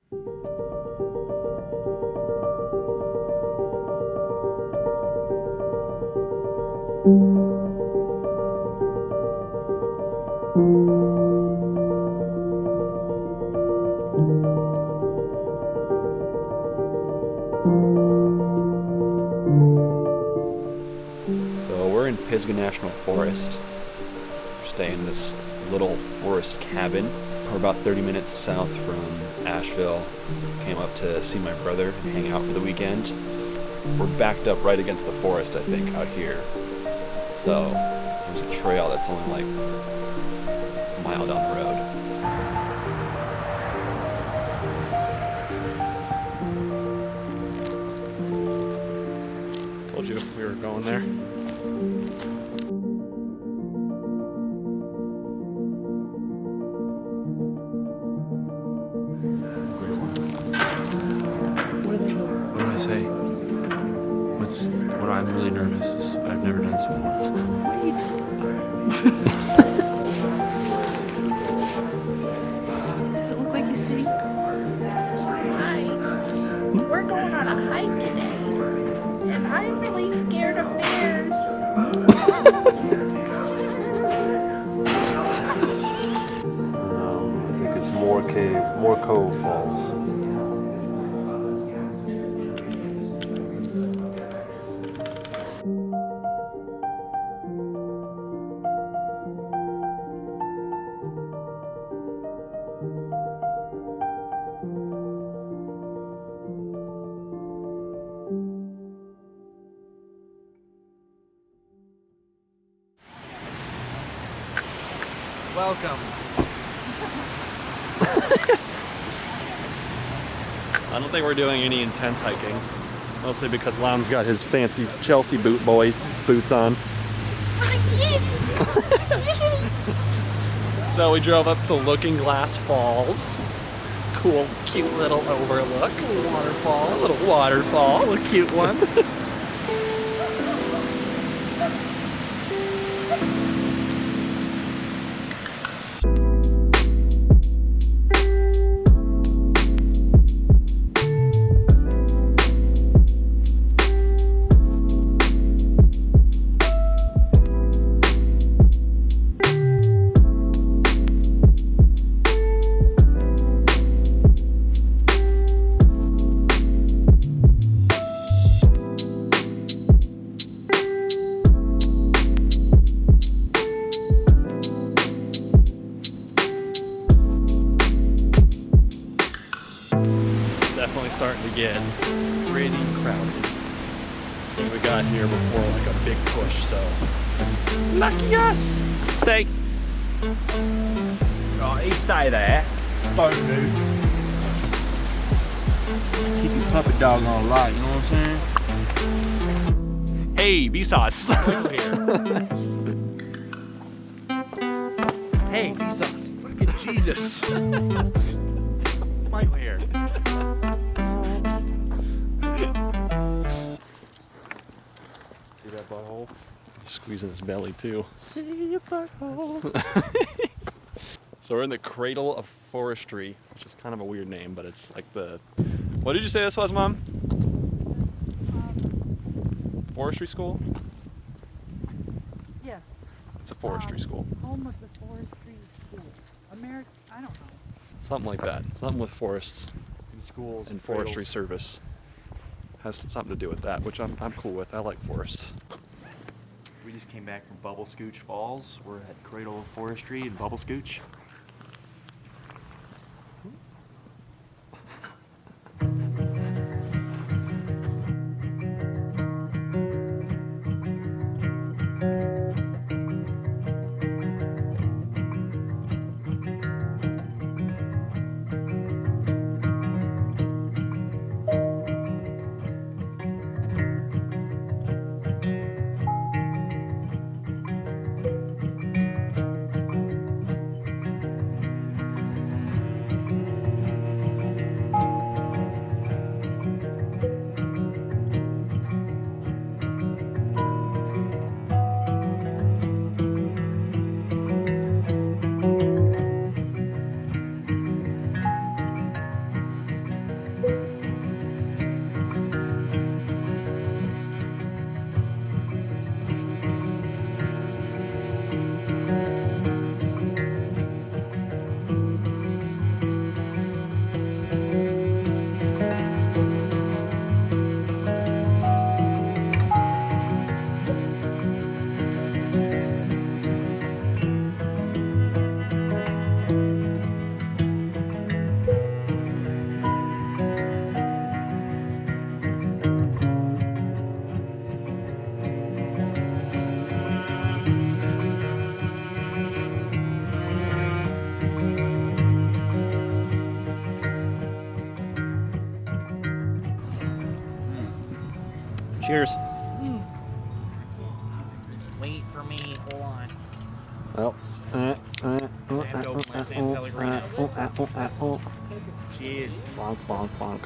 So we're in Pisgah National Forest. We're staying in this little forest cabin. We're about 30 minutes south from Asheville. Came up to see my brother and hang out for the weekend. We're backed up right against the forest, I think, out here. So there's a trail that's only like a mile down the road. Told you we were going there. What do I say? What I'm really nervous is I've never done this before. Does it look like he's sitting? Hi. We're going on a hike today, and I'm really scared of bears. I think it's More Cove Falls. Welcome. I don't think we're doing any intense hiking. Mostly because Lon's got his fancy Chelsea boot boy boots on. So we drove up to Looking Glass Falls. Cool, cute little overlook. A little waterfall. A little cute one. Definitely starting to get pretty crowded. And we got here before like a big push, so lucky us. Stay. Right, you stay there. Don't move. Keep your puppy dog on light, you know what I'm saying? Hey, Vsauce. Hey, Vsauce. Fucking Jesus. Michael here. See that butthole? Squeezing his belly too. See your butthole. So we're in the Cradle of Forestry, which is kind of a weird name, but it's like the... What did you say this was, Mom? Forestry school? Yes. It's a forestry school. Home of the forestry school. I don't know. Something like that. Something with forests In schools and forestry service. Has something to do with that, which I'm cool with. I like forests. We just came back from Bubble Scooch Falls. We're at Cradle of Forestry in Bubble Scooch. Cheers. Wait for me. Hold on. Well. Cheers. Bonk, bonk, bonk.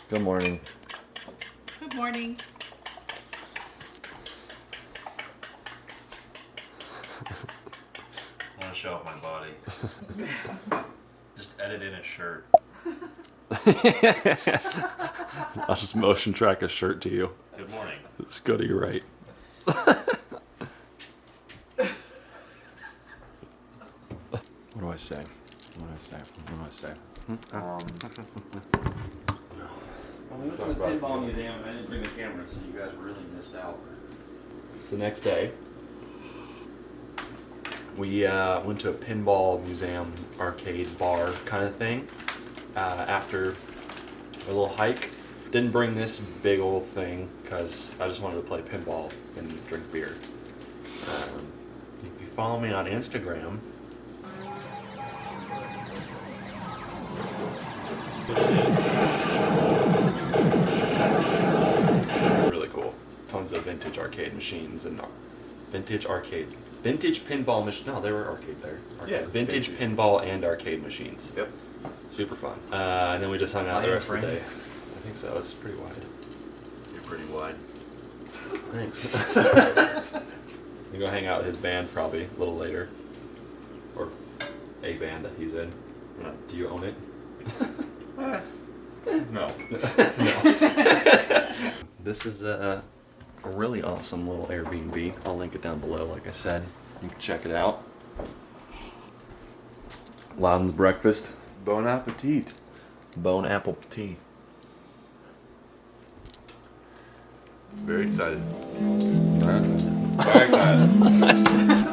Good morning. Good morning. I want to show off my body. Just edit in a shirt. I'll just motion track a shirt to you. Good morning. Let's go to your right. What do I say? What do I say? What do I say? We went to the pinball museum and I didn't bring the camera, so you guys really missed out. It's the next day. We went to a pinball museum, arcade bar kind of thing. After a little hike, didn't bring this big old thing because I just wanted to play pinball and drink beer. If you follow me on Instagram, really cool. Tons of vintage arcade machines and vintage pinball machines. No, they were arcade there. Arcade. Yeah, vintage vintage. pinball and arcade machines. Yep. Super fun. And then we just hung out the I am rest of the Frank. day. I think so. It's pretty wide. You're pretty wide. Thanks. You go hang out with his band probably a little later, or a band that he's in. Do you own it? No. This is a really awesome little Airbnb. I'll link it down below, like I said. You can check it out. Loudon's breakfast. Bon appetit. Bone apple tea. Very excited. Very excited.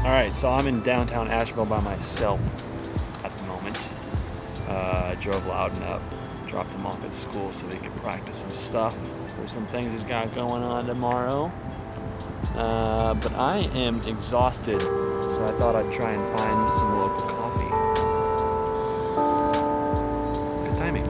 Alright, so I'm in downtown Asheville by myself at the moment. I drove Loudon up, dropped him off at school so he could practice some stuff for some things he's got going on tomorrow. But I am exhausted, so I thought I'd try and find some local coffee. Good timing.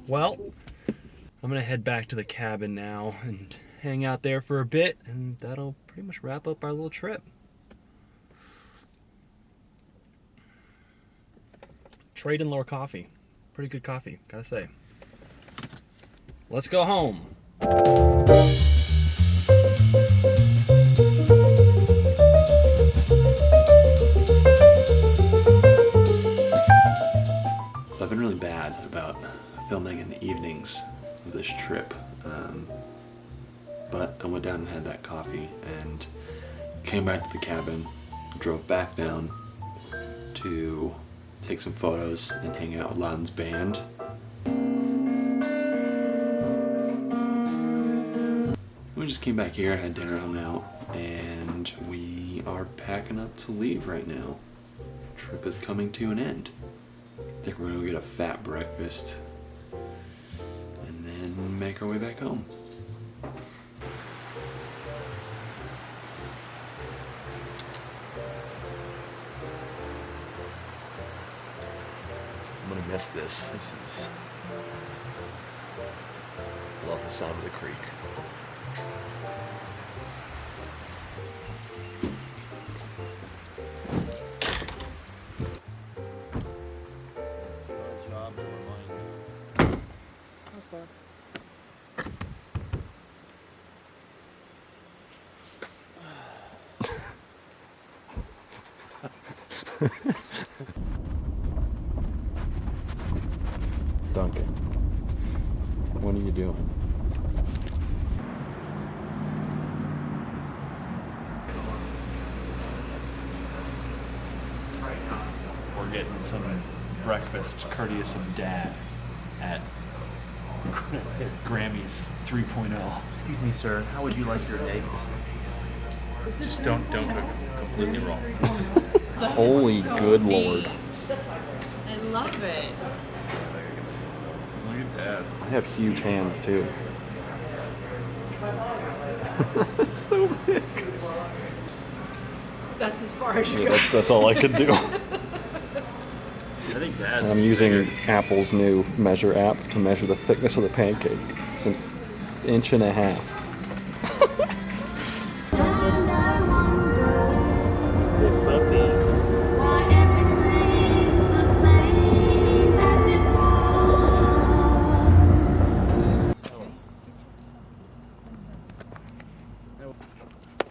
Well, I'm gonna head back to the cabin now and hang out there for a bit, and that'll pretty much wrap up our little trip. Trade and Lore coffee. Pretty good coffee, gotta say. Let's go home. So I've been really bad about filming in the evenings of this trip, but I went down and had that coffee and came back to the cabin, drove back down to take some photos and hang out with Loudon's band. We just came back here, had dinner, hung out, and we are packing up to leave right now. Trip is coming to an end. I think we're gonna go get a fat breakfast and then make our way back home. I'm gonna miss this. This is... love the sound of the creek. Duncan, what are you doing? We're getting some breakfast courteous of Dad at Grammy's 3.0. Excuse me, sir. How would you like your eggs? Just don't cook them completely wrong. Holy good lord. I love it. Look at that. I have huge hands too. It's so big. That's as far as you Yeah, go. that's all I could do. I think Dad's I'm using Apple's new measure app to measure the thickness of the pancake. It's an 1.5 inches. Why everything's the same as it was.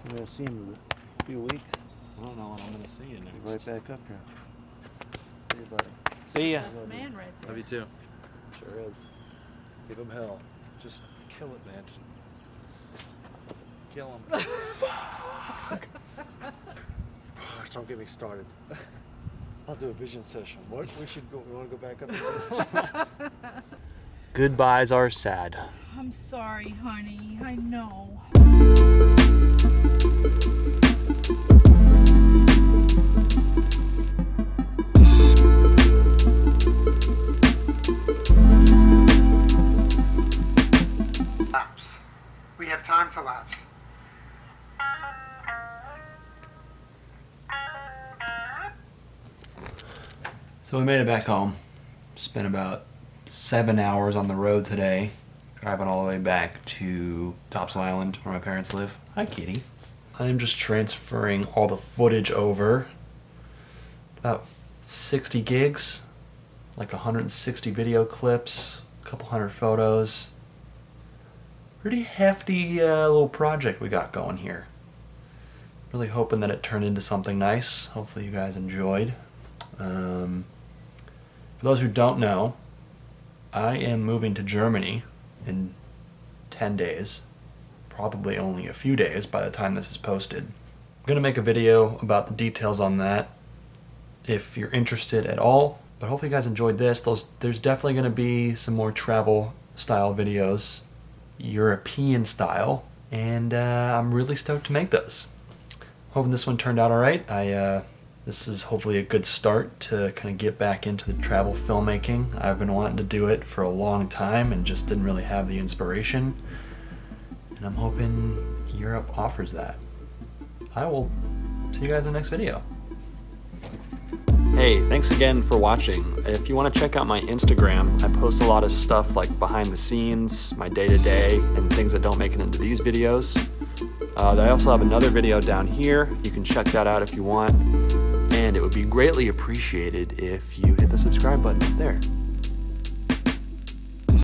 I'm gonna see him in a few weeks. I don't know when I'm gonna see you next. Right back up here. See you, buddy. See ya. Best man right there. Love you too. Sure is. Give him hell. Just kill it, man. Just kill him. Don't get me started. I'll do a vision session. What? We should go. We want to go back up there? Goodbyes are sad. I'm sorry, honey. I know. Lapse. We have time for lapse. So we made it back home. Spent about 7 hours on the road today, driving all the way back to Topsail Island where my parents live. Hi, Kitty. I'm just transferring all the footage over. About 60 gigs, like 160 video clips, a couple hundred photos. Pretty hefty little project we got going here. Really hoping that it turned into something nice. Hopefully you guys enjoyed. For those who don't know, I am moving to Germany in 10 days. Probably only a few days by the time this is posted. I'm going to make a video about the details on that if you're interested at all. But hopefully you guys enjoyed this. There's definitely going to be some more travel style videos, European style, and I'm really stoked to make those. Hoping this one turned out alright. This is hopefully a good start to kind of get back into the travel filmmaking. I've been wanting to do it for a long time and just didn't really have the inspiration. And I'm hoping Europe offers that. I will see you guys in the next video. Hey, thanks again for watching. If you want to check out my Instagram, I post a lot of stuff like behind the scenes, my day-to-day, and things that don't make it into these videos. I also have another video down here. You can check that out if you want. And it would be greatly appreciated if you hit the subscribe button up there.